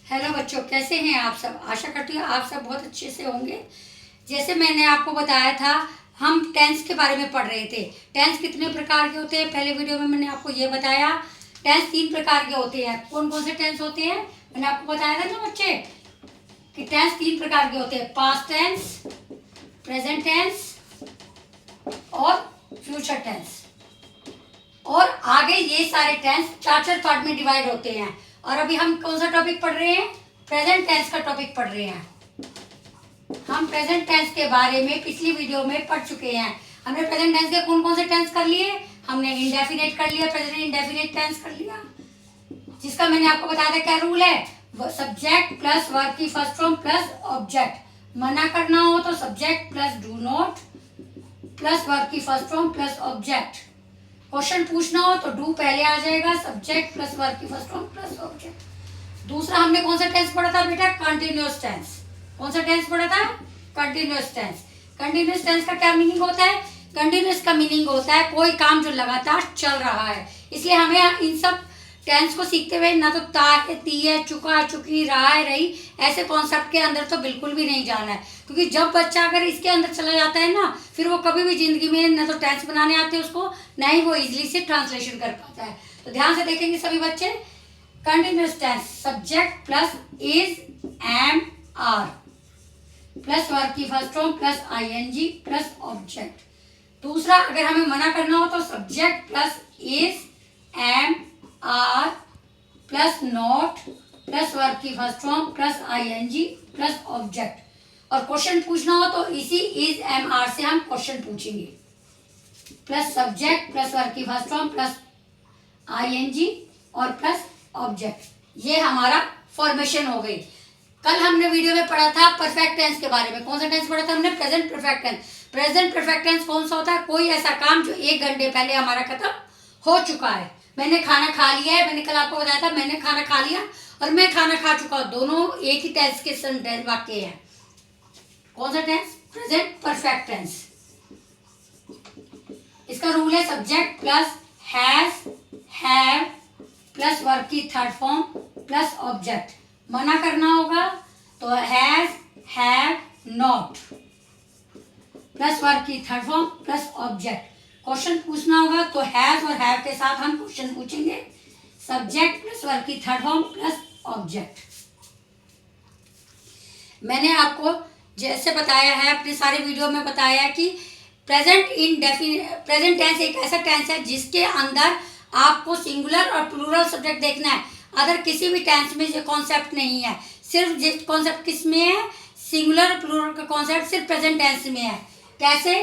Hello बच्चों, कैसे हैं आप सब। आशा करती हूँ आप सब बहुत अच्छे से होंगे। जैसे मैंने आपको बताया था, हम टेंस के बारे में पढ़ रहे थे। टेंस कितने प्रकार के होते हैं, पहले वीडियो में मैंने आपको ये बताया। टेंस 3 प्रकार के होते हैं। कौन कौन से टेंस होते हैं, मैंने आपको बताया था ना बच्चे कि टेंस 3 प्रकार के होते हैं। पास्ट टेंस, प्रेजेंट टेंस और फ्यूचर टेंस। और आगे ये सारे टेंस 4 पार्ट में डिवाइड होते हैं। और अभी हम कौन सा टॉपिक पढ़ रहे हैं, प्रेजेंट टेंस का टॉपिक पढ़ रहे हैं। हम प्रेजेंट टेंस के बारे में पिछली वीडियो में पढ़ चुके हैं। हमने प्रेजेंट टेंस के कौन कौन से टेंस कर लिए, हमने इंडेफिनिट कर लिया, प्रेजेंट इंडेफिनिट टेंस कर लिया, जिसका मैंने आपको बताया था क्या रूल है। सब्जेक्ट प्लस वर्ब की फर्स्ट फॉर्म प्लस ऑब्जेक्ट। मना करना हो तो subject plus do not plus verb की first form plus object. Question पूछना हो तो डू पहले आ जाएगा, सब्जेक्ट प्लस वर्ब की फर्स्ट फॉर्म प्लस ऑब्जेक्ट। दूसरा हमने कौन सा टेंस पढ़ा था बेटा, कंटिन्यूअस टेंस। कौन सा टेंस पढ़ा था, कंटिन्यूअस टेंस। कंटिन्यूअस टेंस का क्या मीनिंग होता है, कंटिन्यूअस का मीनिंग होता है कोई काम जो लगातार चल रहा है। इसलिए हमें इन सब टेंस को सीखते हुए ना तो ता है, ती है, चुका है, चुकी, रहा है, रही, ऐसे कॉन्सेप्ट के अंदर तो बिल्कुल भी नहीं जाना है। क्योंकि जब बच्चा अगर इसके अंदर चला जाता है ना, फिर वो कभी भी जिंदगी में ना तो टेंस बनाने आते उसको, ना ही वो इजिली से ट्रांसलेशन कर पाता है। तो ध्यान से देखेंगे सभी बच्चे। Continuous tense, subject plus is, am, are plus verb की first form plus ING plus object. दूसरा अगर हमें मना करना हो तो subject plus is, am, are plus not plus verb की first form plus ING plus object. और क्वेश्चन पूछना हो तो इसी इज, एम, आर से हम क्वेश्चन पूछेंगे। प्लस सब्जेक्ट प्लस वर्ब की फर्स्ट फॉर्म प्लस आईएनजी और प्लस ऑब्जेक्ट। ये हमारा फॉर्मेशन हो गई। कल हमने वीडियो में पढ़ा था परफेक्ट टेंस के बारे में। कौन सा टेंस पढ़ा था हमने, present perfect tense. Present perfect tense कौन सा होता है, कोई ऐसा काम जो 1 घंटे पहले हमारा खत्म हो चुका है। मैंने खाना खा लिया है, मैंने कल आपको बताया था मैंने खाना खा लिया और मैं खाना खा चुका हूं, दोनों एक ही टेंस के सेंटेंस वाक्य हैं। कौन सा टेंस, प्रेजेंट परफेक्ट टेंस। इसका रूल है subject plus has, have plus verb की थर्ड फॉर्म प्लस ऑब्जेक्ट। मना करना होगा तो has, have, not plus verb की third form plus object. Question पूछना होगा तो हैज और हैव के साथ हम क्वेश्चन पूछेंगे, सब्जेक्ट प्लस वर्ब की थर्ड फॉर्म प्लस ऑब्जेक्ट। मैंने आपको जैसे बताया है, अपने सारे वीडियो में बताया कि प्रेजेंट टेंस एक ऐसा टेंस है जिसके अंदर आपको सिंगुलर और प्लूरल सब्जेक्ट देखना है। अदर किसी भी टेंस में ये कॉन्सेप्ट नहीं है। सिर्फ कॉन्सेप्ट किस में है, सिंगुलर और प्लूरल का कॉन्सेप्ट सिर्फ प्रेजेंट टेंस में है। कैसे,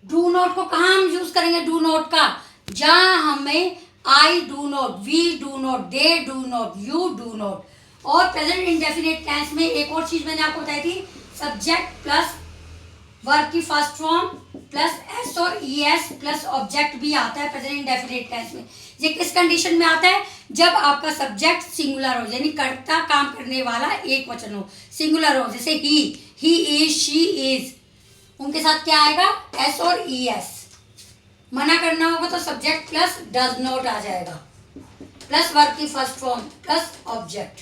डू नॉट को कहाँ हम यूज करेंगे, डू नॉट का, जहां हमें I do not, we do not, they do not, you do not. और प्रेजेंट इंडेफिनिट टेंस में एक और चीज मैंने आपको बताई थी, सब्जेक्ट प्लस वर्ब की फर्स्ट फॉर्म प्लस एस और ई एस प्लस ऑब्जेक्ट भी आता है प्रेजेंट इंडेफिनिट टेंस में। ये किस कंडीशन में आता है, जब आपका सब्जेक्ट सिंगुलर हो, यानी करता काम करने वाला एक वचन हो, सिंगुलर हो। जैसे ही इज, शी इज, उनके साथ क्या आएगा, एस और ई एस। मना करना होगा तो सब्जेक्ट प्लस डज नॉट आ जाएगा प्लस वर्ब की first form plus object.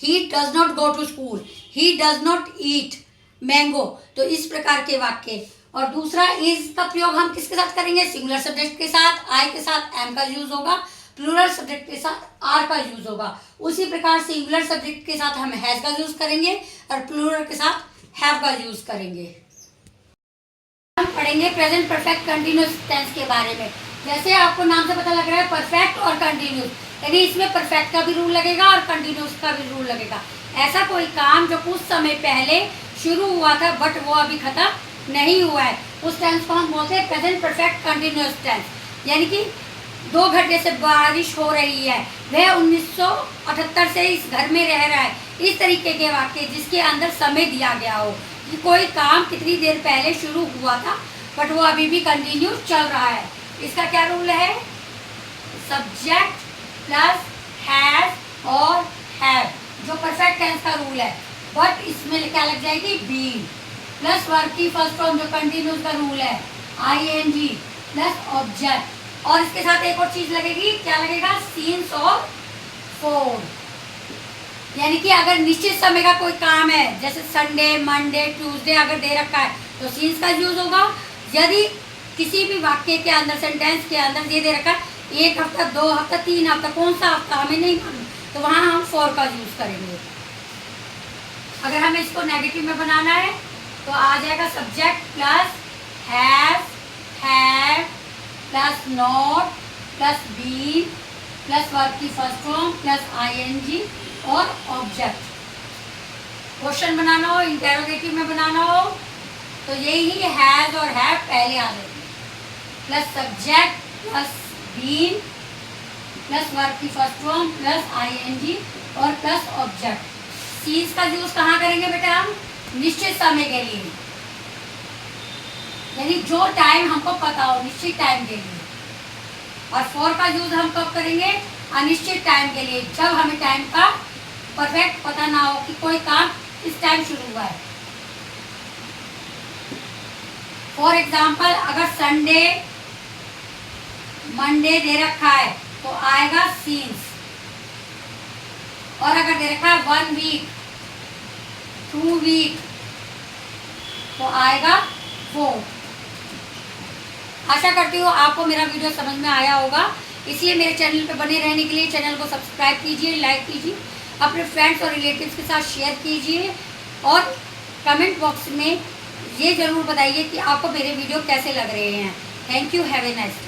He does not go to school, he does not eat mango. तो इस प्रकार के वाक्य। और दूसरा इज का प्रयोग हम किसके साथ करेंगे, सिंगुलर सब्जेक्ट के साथ, आई के साथ एम का यूज होगा, प्लूरल सब्जेक्ट के साथ आर का यूज होगा। उसी प्रकार सिंगुलर सब्जेक्ट के साथ हम हैज का यूज करेंगे और प्लूरल के साथ हैव का यूज करेंगे। हम पढ़ेंगे प्रेजेंट परफेक्ट कंटिन्यूअस टेंस के बारे में। जैसे आपको नाम से पता लग रहा है परफेक्ट और कंटिन्यूअस, यानी इसमें परफेक्ट का भी रूल लगेगा और कंटिन्यूअस का भी रूल लगेगा। ऐसा कोई काम जो कुछ समय पहले शुरू हुआ था बट वो अभी खत्म नहीं हुआ है, उस टेंस को हम बोलते हैं प्रेजेंट परफेक्ट कंटिन्यूअस टेंस। यानी कि 2 घंटे से बारिश हो रही है, वह 1978 से इस घर में रह रहा है। इस तरीके के वाक्य जिसके अंदर समय दिया गया हो कि कोई काम कितनी देर पहले शुरू हुआ था बट वो अभी भी कंटिन्यू चल रहा है। इसका क्या रूल है, सब्जेक्ट प्लस हैज और हैव, जो परफेक्ट टेंस का रूल है। बट इसमें क्या लग जाएगी, बी प्लस वर्ब की फर्स्ट फॉर्म जो कंटिन्यूस का रूल है, आईएनजी प्लस ऑब्जेक्ट। और इसके साथ एक और चीज लगेगी, क्या लगेगा, सीन्स और फोर। यानी कि अगर निश्चित समय का कोई काम है, जैसे संडे, मंडे, ट्यूसडे अगर दे रखा है तो सीन्स का यूज होगा। यदि किसी भी वाक्य के अंदर, सेंटेंस के अंदर ये दे रखा है 1 हफ्ता, 2 हफ्ता, 3 हफ्ता, कौन सा हफ्ता हमें नहीं मालूम, तो वहाँ हम फॉर का यूज करेंगे। अगर हमें इसको नेगेटिव में बनाना है तो आ जाएगा subject plus have, had plus not plus been plus verb की फर्स्ट फॉर्म प्लस आईएनजी और ऑब्जेक्ट। क्वेश्चन बनाना हो, इंटेरोगेटिव में बनाना हो तो यही हैज और हैव पहले आ जाएंगे, plus subject plus been plus verb की फर्स्ट फॉर्म प्लस आईएनजी और प्लस ऑब्जेक्ट। सीन्स का यूज कहाँ करेंगे बेटा हम? निश्चित समय के लिए, यानी जो टाइम हमको पता हो निश्चित टाइम के लिए। और फॉर का यूज हम कब करेंगे? अनिश्चित टाइम के लिए, जब हमें टाइम का परफेक्ट पता ना हो कि कोई काम किस टाइम शुरू हुआ है। फॉर एग्जाम्पल अगर संडे, मंडे दे रखा है तो आएगा सीन्स, और अगर दे रखा है 1 वीक, 2 वीक तो आएगा 4। आशा करती हूँ आपको मेरा वीडियो समझ में आया होगा, इसलिए मेरे चैनल पे बने रहने के लिए चैनल को सब्सक्राइब कीजिए, लाइक कीजिए, अपने फ्रेंड्स और रिलेटिव्स के साथ शेयर कीजिए और कमेंट बॉक्स में ये ज़रूर बताइए कि आपको मेरे वीडियो कैसे लग रहे हैं। Thank you, have a nice day.